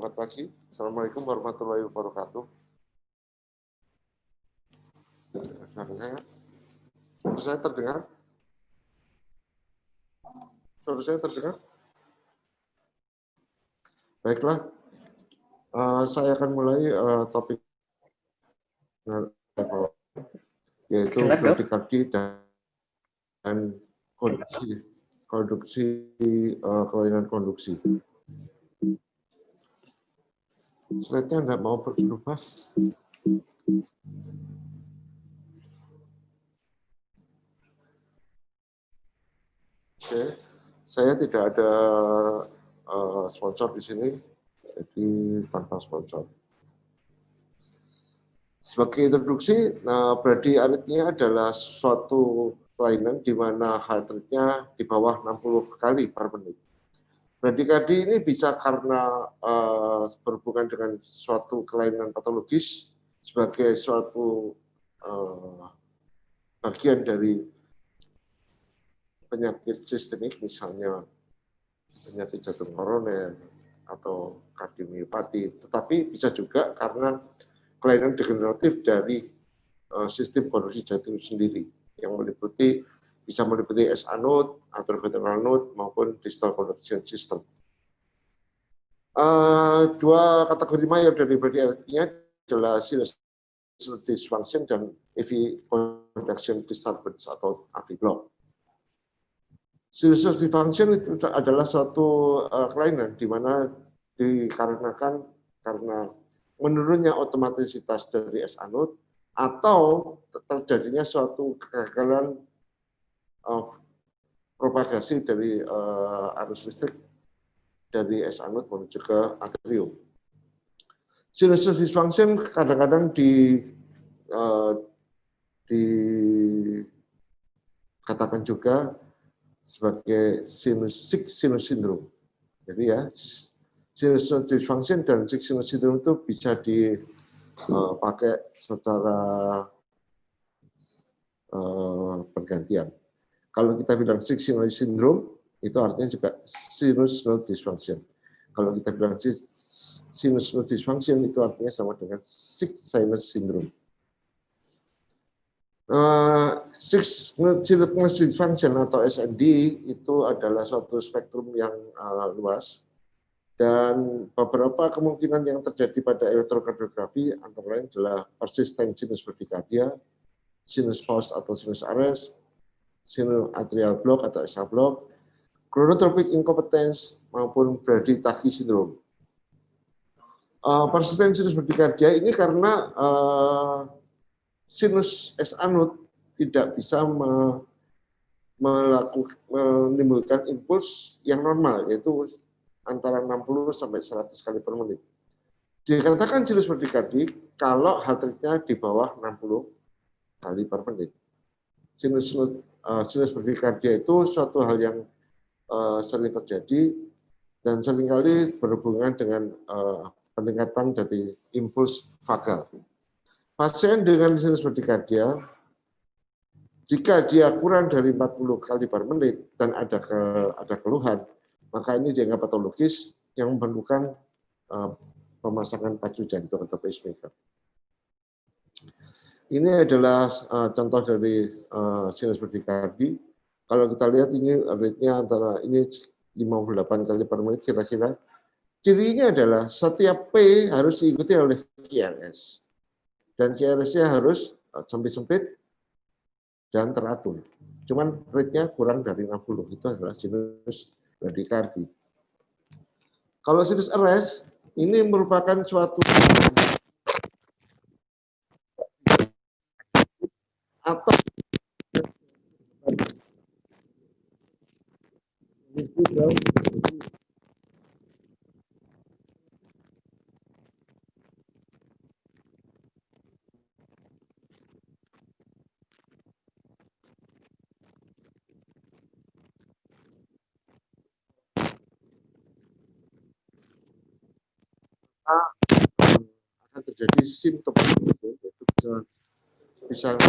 Selamat pagi. Assalamualaikum warahmatullahi wabarakatuh. Suara saya terdengar? Suara saya terdengar? Baiklah, saya akan mulai topik yaitu bradikardi dan konduksi kelainan konduksi. Slide-nya tidak mau berubah. Oke, saya tidak ada sponsor di sini, jadi tanpa sponsor. Sebagai introduksi, bradyaritmia adalah suatu kelainan di mana heart rate-nya di bawah 60 kali per menit. Bradikardi ini bisa karena berhubungan dengan suatu kelainan patologis sebagai suatu bagian dari penyakit sistemik, misalnya penyakit jantung koroner atau kardiomiopati, tetapi bisa juga karena kelainan degeneratif dari sistem konduksi jantung sendiri yang bisa meliputi SA node, atrioventral node maupun distal conduction system. Dua kategori mayor dari bradyaritmia adalah sinus dysfunction dan AV conduction disturbance atau AV block. Sinus dysfunction itu adalah suatu kelainan di mana dikarenakan karena menurunnya otomatisitas dari SA node atau terjadinya suatu kegagalan propagasi dari arus listrik dari SA node menuju ke atrium. Sinus dysfunction kadang-kadang dikatakan juga sebagai sick sinus syndrome. Jadi ya, sinus dysfunction dan sick sinus syndrome itu bisa dipakai secara pergantian. Kalau kita bilang sick sinus syndrome, itu artinya juga sinus node dysfunction. Kalau kita bilang sinus node dysfunction, itu artinya sama dengan sick sinus syndrome. Sick sinus dysfunction atau SND itu adalah suatu spektrum yang luas, dan beberapa kemungkinan yang terjadi pada elektrokardiografi antara lain adalah persistent sinus bradycardia, sinus pause atau sinus arrest, sinus atrial block atau SA block, chronotropic incompetence maupun braditachy syndrome. Persistent sinus bradycardia ini karena sinus SA node tidak bisa menimbulkan impuls yang normal, yaitu antara 60 sampai 100 kali per menit. Dikatakan sinus bradykardi kalau heart rate-nya di bawah 60 kali per menit. Sinus bradykardia itu suatu hal yang sering terjadi dan seringkali berhubungan dengan peningkatan dari impuls vagal. Pasien dengan sinus bradykardia, jika dia kurang dari 40 kali per menit dan ada keluhan, maka ini dianggap patologis yang memerlukan pemasangan pacu jantung atau pacemaker. Ini adalah contoh dari sinus bradykardi. Kalau kita lihat ini rate-nya antara ini 58 kali per menit kira-kira. Cirinya adalah setiap P harus diikuti oleh QRS. Dan QRS-nya harus sempit-sempit dan teratur. Cuman rate-nya kurang dari 60. Itu adalah sinus bradykardi. Kalau sinus arrest, ini merupakan suatu atau akan terjadi simptom itu bisa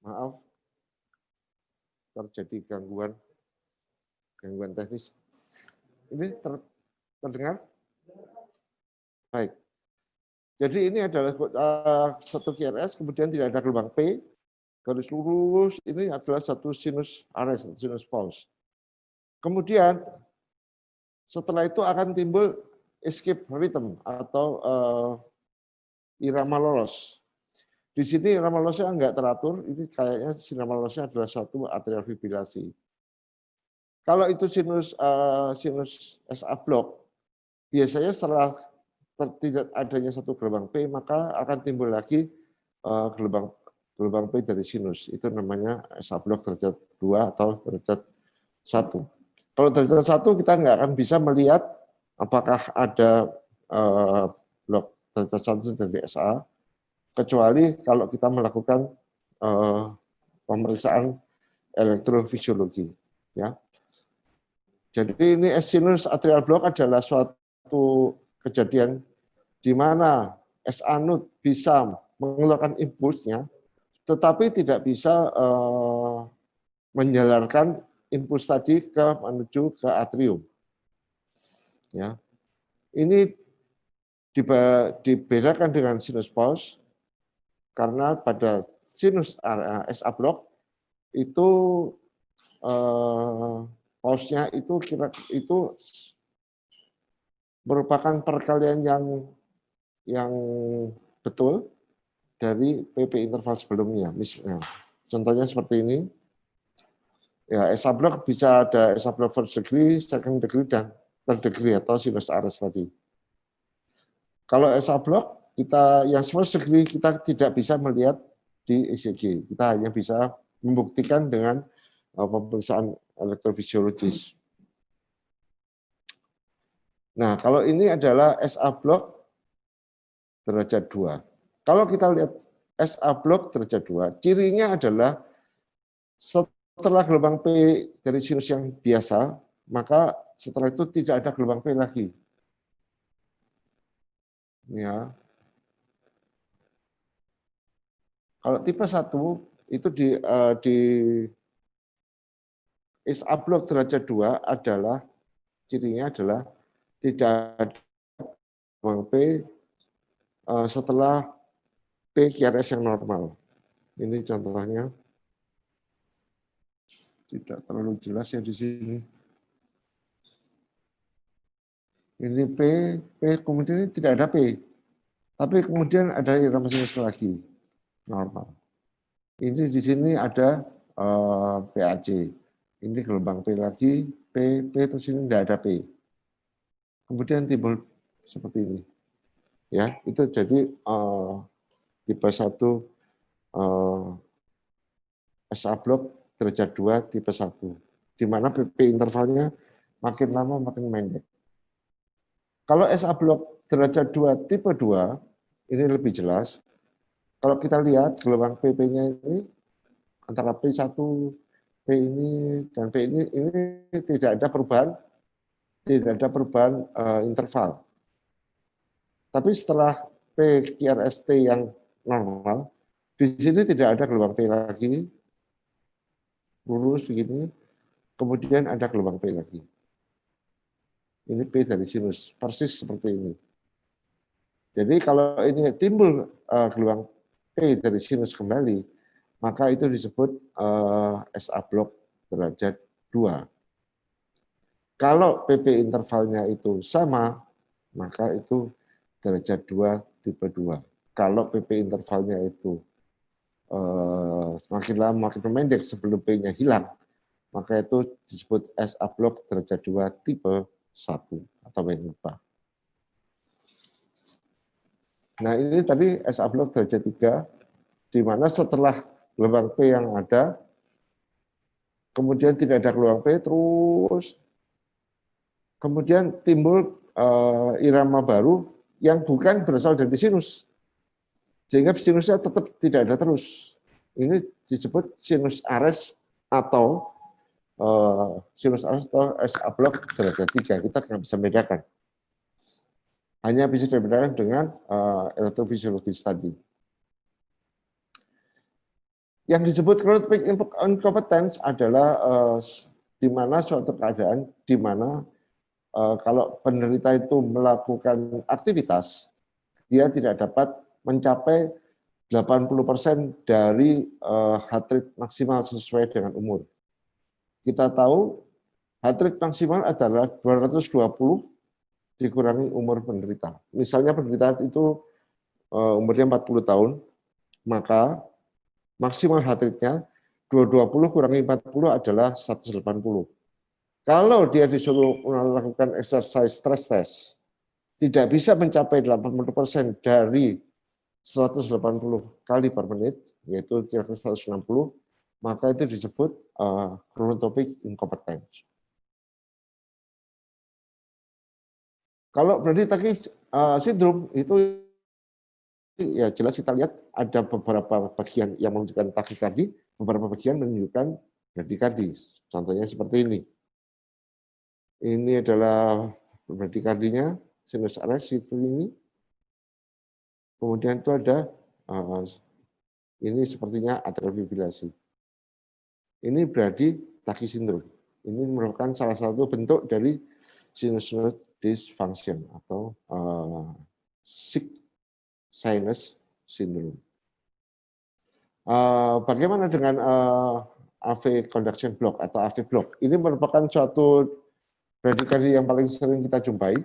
Maaf, terjadi gangguan teknis. Ini terdengar? Baik. Jadi ini adalah satu QRS, kemudian tidak ada gelombang P, garis lurus, ini adalah satu sinus arrest, sinus pulse. Kemudian setelah itu akan timbul escape rhythm atau irama lolos. Di sini irama lolosnya enggak teratur, ini kayaknya irama lolosnya adalah suatu atrial fibrilasi. Kalau itu sinus SA block, biasanya setelah tidak adanya satu gelombang P, maka akan timbul lagi gelombang P dari sinus. Itu namanya SA block derajat 2 atau derajat 1. Kalau derajat 1 kita nggak akan bisa melihat apakah ada blok derajat 1 dari SA, kecuali kalau kita melakukan pemeriksaan elektrofisiologi. Ya. Jadi ini sinus atrial block adalah suatu kejadian di mana SA node bisa mengeluarkan impulsnya, tetapi tidak bisa menjalarkan impuls tadi menuju ke atrium. Ya, ini dibedakan dengan sinus pulse karena pada sinus SA block itu pulse-nya itu merupakan perkalian yang betul dari PP interval sebelumnya. Misalnya, contohnya seperti ini. Ya, SA block bisa ada SA block first degree, second degree, dan third degree atau sinus arrest tadi. Kalau SA block kita yang first degree kita tidak bisa melihat di ECG. Kita hanya bisa membuktikan dengan pemeriksaan elektrofisiologis. Nah, kalau ini adalah SA block derajat 2. Kalau kita lihat SA block derajat 2, cirinya adalah setelah gelombang P dari sinus yang biasa, maka setelah itu tidak ada gelombang P lagi. Ya. Kalau tipe 1 itu di SA block derajat 2 adalah cirinya adalah tidak ada gelombang P setelah P QRS yang normal. Ini contohnya. Tidak terlalu jelas ya di sini. Ini P, kemudian ini tidak ada P. Tapi kemudian ada irama sinus lagi. Normal. Ini di sini ada PAC. Ini gelombang P lagi, P, terus ini tidak ada P. Kemudian timbul seperti ini. Ya, itu jadi tipe 1 SA block derajat 2 tipe 1. Di mana PP intervalnya makin lama makin pendek. Kalau SA block derajat 2 tipe 2, ini lebih jelas. Kalau kita lihat gelombang PP-nya ini antara P1, P ini dan P ini tidak ada perubahan interval. Tapi setelah P QRST yang normal, di sini tidak ada gelombang P lagi, lurus begini, kemudian ada gelombang P lagi. Ini P dari sinus, persis seperti ini. Jadi kalau ini timbul gelombang P dari sinus kembali, maka itu disebut SA block derajat 2. Kalau PP intervalnya itu sama, maka itu derajat 2 tipe 2. Kalau PP intervalnya itu semakin lama makin pendek sebelum P-nya hilang, maka itu disebut SA block derajat 2 tipe 1 atau VENUPA. Nah, ini tadi SA block derajat 3, di mana setelah gelombang P yang ada, kemudian tidak ada gelombang P, terus kemudian timbul irama baru yang bukan berasal dari sinus. Sehingga sinusnya tetap tidak ada terus. Ini disebut sinus arrest atau sinus arrest atau SA block derajat 3. Kita nggak bisa membedakan. Hanya bisa dibedakan dengan elektrofisiologis tadi. Yang disebut chronotropic incompetence adalah di mana suatu keadaan di mana kalau penderita itu melakukan aktivitas, dia tidak dapat mencapai 80% dari heart rate maksimal sesuai dengan umur. Kita tahu heart rate maksimal adalah 220 dikurangi umur penderita. Misalnya penderita itu umurnya 40 tahun, maka maksimal heart rate-nya 220 kurangi 40 adalah 180. Kalau dia disuruh melakukan exercise stress test, tidak bisa mencapai 80% dari 180 kali per menit, yaitu kira-kira 160, maka itu disebut chronotropic incompetence. Kalau berarti tadi sindrom itu ya jelas kita lihat ada beberapa bagian yang menunjukkan takikardi, beberapa bagian menunjukkan bradikardi. Contohnya seperti ini. Ini adalah bradikardinya, sinus arrest itu ini. Kemudian itu ada ini sepertinya atrial fibrilasi. Ini berarti tachy syndrome. Ini merupakan salah satu bentuk dari sinus node dysfunction atau sick sinus syndrome. Bagaimana dengan AV conduction block atau AV block? Ini merupakan suatu bradikardi yang paling sering kita jumpai.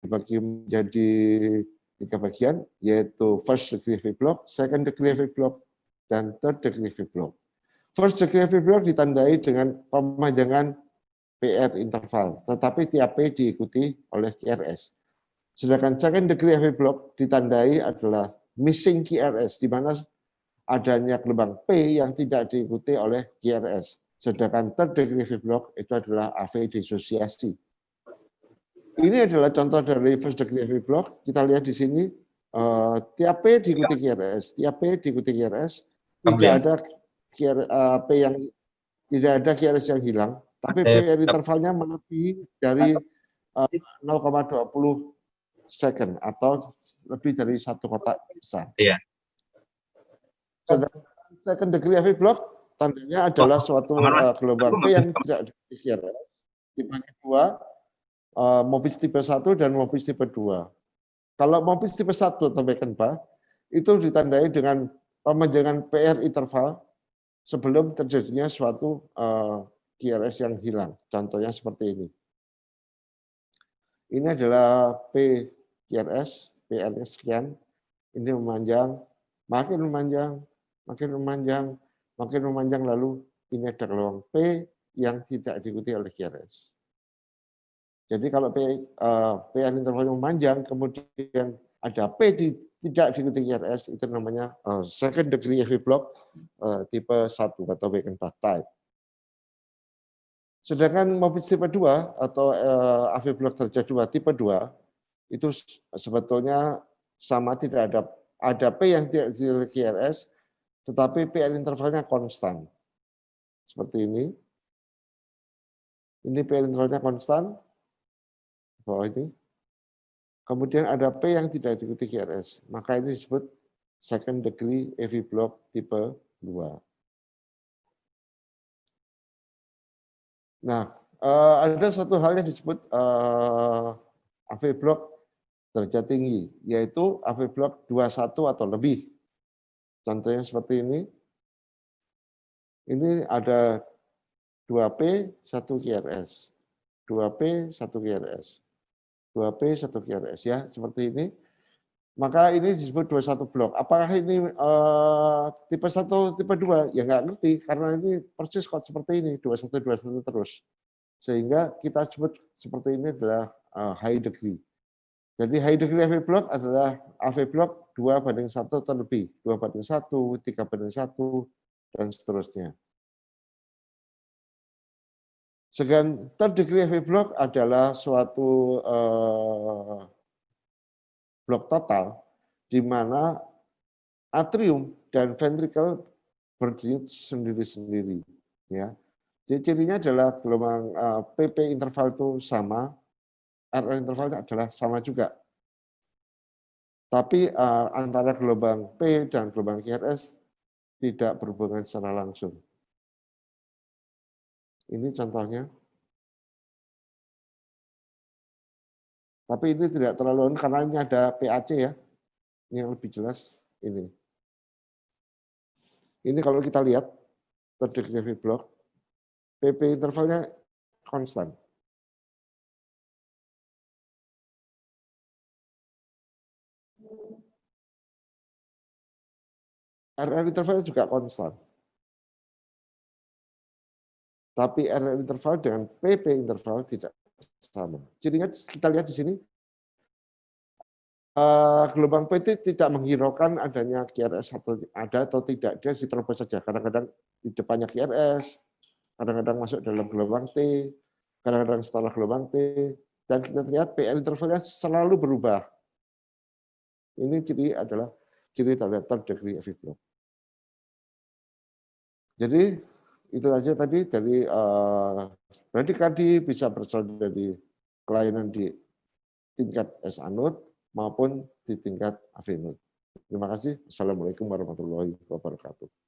Dibagi menjadi 3 bagian, yaitu first degree AV block, second degree AV block, dan third degree AV block. First degree AV block ditandai dengan pemanjangan PR interval, tetapi tiap P diikuti oleh QRS. Sedangkan second degree AV block ditandai adalah missing QRS, di mana adanya gelombang P yang tidak diikuti oleh QRS. Sedangkan third degree AV block itu adalah AV disosiasi. Ini adalah contoh dari first degree AV block. Kita lihat di sini, tiap P diikuti QRS, tiap P diikuti QRS, tidak ada P yang tidak ada QRS yang hilang, tapi PR intervalnya melebihi dari 0,20 second atau lebih dari 1 kotak besar. Iya. Sedangkan second degree AV block tandanya adalah suatu gelombang P yang tidak diikuti QRS, dibagi 2. Mobis tipe 1 dan mobis tipe 2. Kalau mobis tipe 1 atau Beckenbach, itu ditandai dengan pemanjangan PR interval sebelum terjadinya suatu QRS yang hilang. Contohnya seperti ini. Ini adalah P QRS, PRS sekian. Ini memanjang, makin memanjang, makin memanjang, makin memanjang, lalu ini ada gelombang P yang tidak diikuti oleh QRS. Jadi kalau PR intervalnya memanjang, kemudian ada P tidak diikuti QRS, itu namanya second degree AV block tipe 1 atau Beckenbach type. Sedangkan mobis tipe 2 atau AV block derajat 2 tipe 2, itu sebetulnya sama, tidak ada P yang tidak diikuti QRS, tetapi PR intervalnya konstan. Seperti ini. Ini PR intervalnya konstan. Bawah ini. Kemudian ada P yang tidak diikuti QRS, maka ini disebut second degree AV block tipe 2. Nah, ada satu hal yang disebut AV block derajat tinggi, yaitu AV block 21 atau lebih. Contohnya seperti ini. Ini ada 2P, 1 QRS. 2P, 1 QRS. 2P, 1 QRS, ya, seperti ini. Maka ini disebut 21 blok. Apakah ini tipe 1, tipe 2? Ya nggak ngerti, karena ini persis kok seperti ini, 21, 21 terus. Sehingga kita sebut seperti ini adalah high degree. Jadi high degree AV block adalah AV block 2:1 atau lebih. 2:1, 3:1, dan seterusnya. Sedangkan third degree AV block adalah suatu blok total di mana atrium dan ventricle berdiri sendiri-sendiri, ya. Jadi cirinya adalah gelombang PP interval itu sama, RR intervalnya adalah sama juga. Tapi antara gelombang P dan gelombang QRS tidak berhubungan secara langsung. Ini contohnya. Tapi ini tidak terlalu karena ini ada PAC ya. Ini yang lebih jelas ini. Ini kalau kita lihat third degree block, PP intervalnya konstan. RR intervalnya juga konstan. Tapi RR interval dengan PP interval tidak sama. Jadinya kita lihat di sini, gelombang PT tidak menghiraukan adanya QRS atau ada atau tidak, dia diterobos saja. Kadang-kadang di depannya QRS, kadang-kadang masuk dalam gelombang T, kadang-kadang setelah gelombang T, dan kita lihat PR intervalnya selalu berubah. Ini adalah ciri tanda third degree FV block. Jadi itu aja tadi dari bradikadi bisa berasal dari kelainan di tingkat S anode maupun di tingkat AV node. Terima kasih. Assalamualaikum warahmatullahi wabarakatuh.